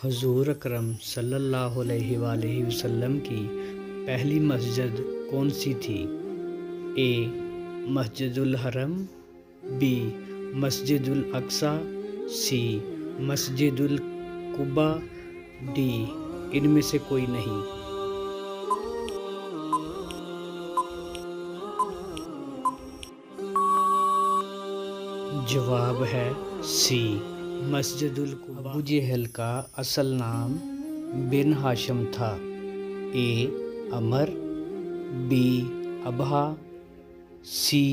حضور اکرم صلی اللہ علیہ وآلہ وسلم کی پہلی مسجد کون سی تھی؟ اے مسجد الحرم، be Masjid Al-Aqsa, C Masjid القباء، D ان میں سے کوئی نہیں۔ جواب ہے سی مسجد القباء۔ ابو جہل کا اصل نام بن ہاشم تھا۔ اے عمر، be Abha, C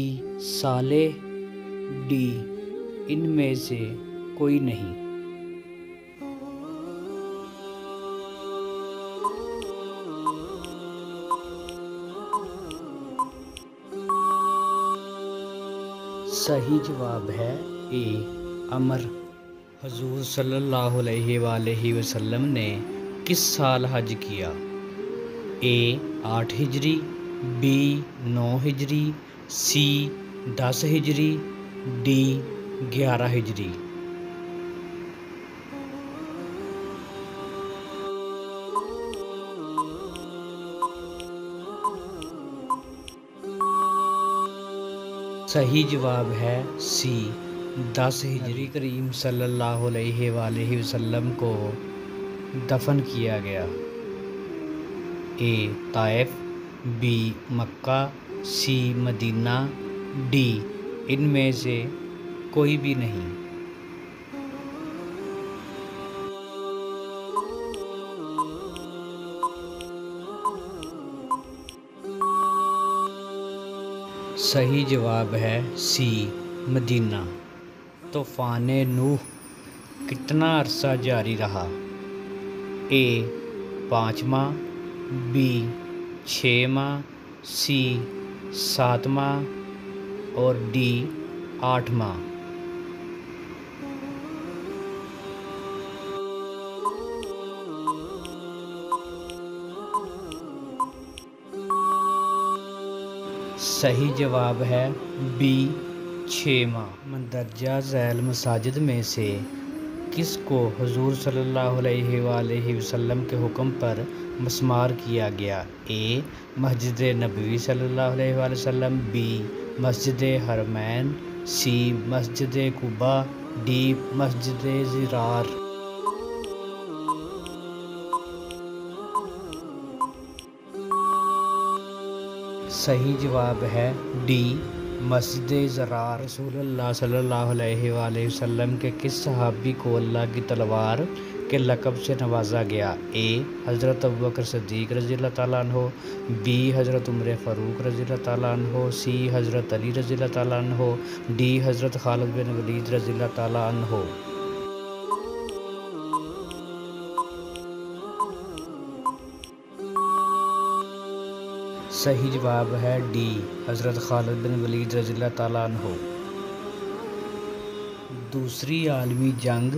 Saleh, D ان میں سے کوئی نہیں۔ صحیح جواب ہے اے عمر۔ حضور صلی اللہ علیہ وآلہ وسلم نے کس سال حج کیا؟ اے 8 ہجری، بی 9 ہجری، سی 10 ہجری، ڈی 11 ہجری۔ صحیح جواب ہے سی 10 ہجری۔ کریم صلی اللہ علیہ وآلہ وسلم کو دفن کیا گیا۔ A Taif, B Mecca, C Medina, D ان میں سے کوئی بھی نہیں۔ صحیح جواب ہے سی مدینہ۔ طوفان نوح کتنا عرصہ جاری رہا؟ اے 5 ماہ، بی 6 ماہ، سی 7 ماہ اور ڈی 8 ماہ۔ صحیح جواب ہے بی 6 ماہ۔ مندرجہ ذیل مساجد میں سے کس کو حضور صلی اللہ علیہ وآلہ وسلم کے حکم پر مسمار کیا گیا؟ اے مسجد نبوی صلی اللہ علیہ وآلہ وسلم، بی مسجد حرمین، سی مسجد قباء، ڈی مسجد ضرار۔ صحیح جواب ہے ڈی مسجد ضرار۔ رسول اللہ صلی اللہ علیہ وآلہ وسلم کے کس صحابی کو اللہ کی تلوار کے لقب سے نوازا گیا؟ اے حضرت ابوبکر صدیق رضی اللہ تعالیٰ عنہ، بی حضرت عمر فاروق رضی اللہ تعالیٰ عنہ، سی حضرت علی رضی اللہ تعالیٰ عنہ، ڈی حضرت خالد بن ولید رضی اللہ تعالیٰ عنہ۔ صحیح جواب ہے ڈی حضرت خالد بن ولید رضی اللہ تعالیٰ عنہ۔ دوسری عالمی جنگ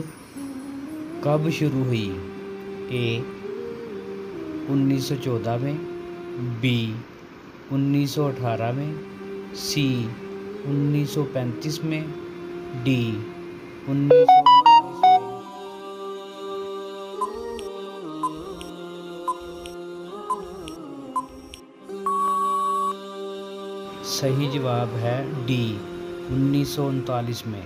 کب شروع ہوئی؟ اے 1914 میں، بی 1918 میں، سی 1935 میں، ڈی 1939 میں۔ صحیح جواب ہے ڈی 1939 میں۔